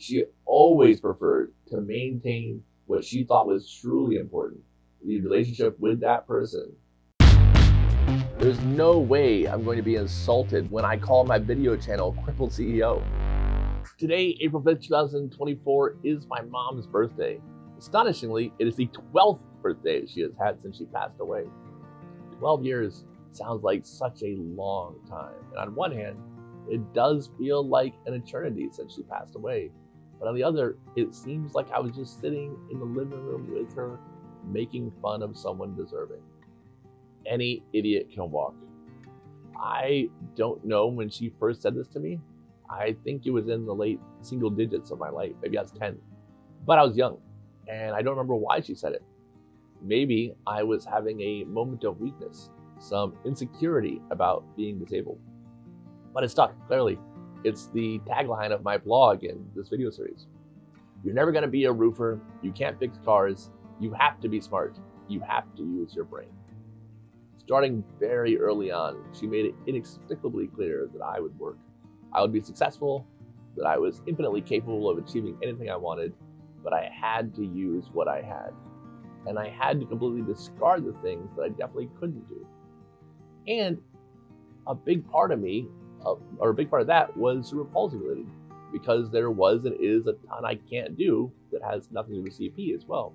She always preferred to maintain what she thought was truly important, the relationship with that person. There's no way I'm going to be insulted when I call my video channel Crippled CEO. Today, April 5th, 2024, is my mom's birthday. Astonishingly, it is the 12th birthday she has had since she passed away. 12 years sounds like such a long time. And on one hand, it does feel like an eternity since she passed away. But on the other, it seems like I was just sitting in the living room with her, making fun of someone deserving. Any idiot can walk. I don't know when she first said this to me. I think it was in the late single digits of my life. Maybe I was 10. But I was young, and I don't remember why she said it. Maybe I was having a moment of weakness, some insecurity about being disabled. But it stuck, clearly. It's the tagline of my blog in this video series. You're never gonna be a roofer. You can't fix cars. You have to be smart. You have to use your brain. Starting very early on, she made it inexplicably clear that I would work. I would be successful, that I was infinitely capable of achieving anything I wanted, but I had to use what I had. And I had to completely discard the things that I definitely couldn't do. And a big part of me, or a big part of that, was cerebral palsy related, because there was and is a ton I can't do that has nothing to do with CP as well.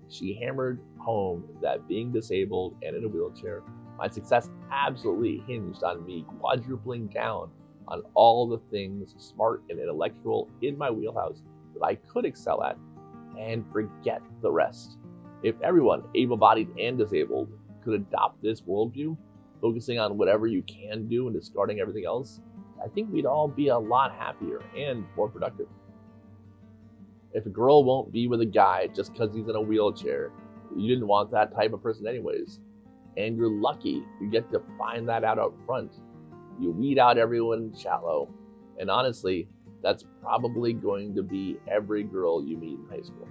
She hammered home that being disabled and in a wheelchair, my success absolutely hinged on me quadrupling down on all the things smart and intellectual in my wheelhouse that I could excel at, and forget the rest. If everyone, able-bodied and disabled, could adopt this worldview, focusing on whatever you can do and discarding everything else, I think we'd all be a lot happier and more productive. If a girl won't be with a guy just because he's in a wheelchair, you didn't want that type of person anyways. And you're lucky you get to find that out up front. You weed out everyone shallow. And honestly, that's probably going to be every girl you meet in high school.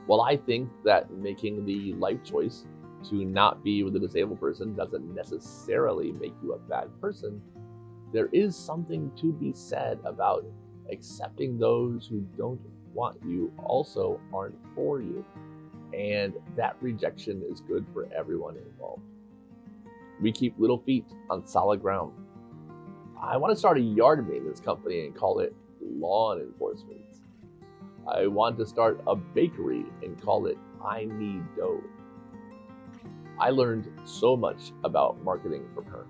While I think that making the life choice to not be with a disabled person doesn't necessarily make you a bad person, there is something to be said about accepting those who don't want you also aren't for you. And that rejection is good for everyone involved. We keep little feet on solid ground. I want to start a yard maintenance company and call it lawn enforcement. I want to start a bakery and call it I Need Dough. I learned so much about marketing from her.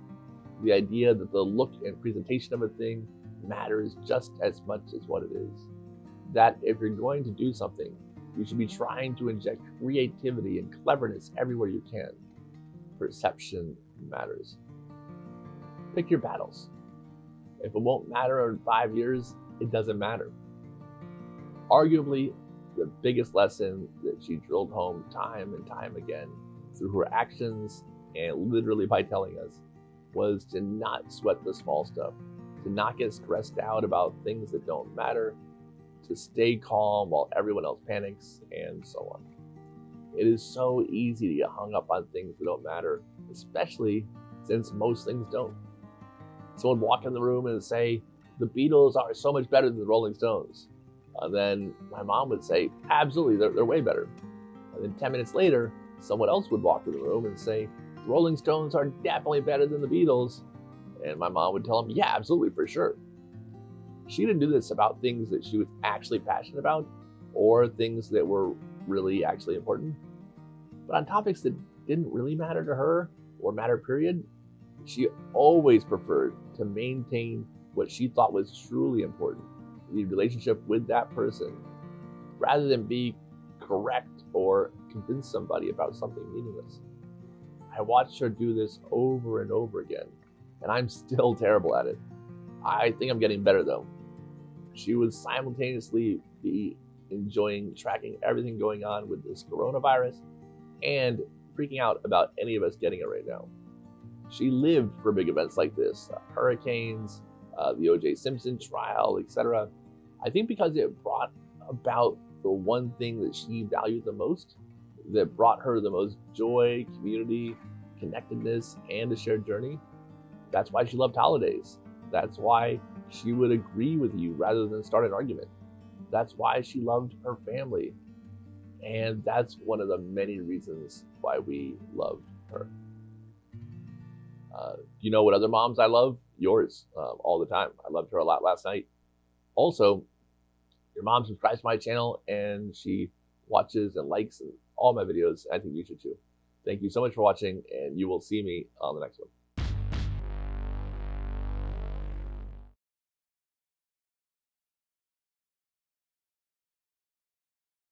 The idea that the look and presentation of a thing matters just as much as what it is. That if you're going to do something, you should be trying to inject creativity and cleverness everywhere you can. Perception matters. Pick your battles. If it won't matter in 5 years, it doesn't matter. Arguably, the biggest lesson that she drilled home time and time again through her actions and literally by telling us was to not sweat the small stuff, to not get stressed out about things that don't matter, to stay calm while everyone else panics, and so on. It is so easy to get hung up on things that don't matter, especially since most things don't. Someone would walk in the room and say, the Beatles are so much better than the Rolling Stones. And then my mom would say, absolutely, they're way better. And then 10 minutes later, someone else would walk in the room and say, the Rolling Stones are definitely better than the Beatles. And my mom would tell them, yeah, absolutely, for sure. She didn't do this about things that she was actually passionate about or things that were really actually important. But on topics that didn't really matter to her or matter period, she always preferred to maintain what she thought was truly important, the relationship with that person, rather than be correct or convince somebody about something meaningless. I watched her do this over and over again, and I'm still terrible at it. I think I'm getting better though. She would simultaneously be enjoying tracking everything going on with this coronavirus and freaking out about any of us getting it right now. She lived for big events like this, hurricanes, the O.J. Simpson trial, etc. I think because it brought about the one thing that she valued the most, that brought her the most joy, community, connectedness, and a shared journey. That's why she loved holidays. That's why she would agree with you rather than start an argument. That's why she loved her family. And that's one of the many reasons why we loved her. You know what other moms I love? Yours, all the time. I loved her a lot last night. Also, your mom subscribes to my channel and she watches and likes all my videos. I think you should too. Thank you so much for watching, and you will see me on the next one.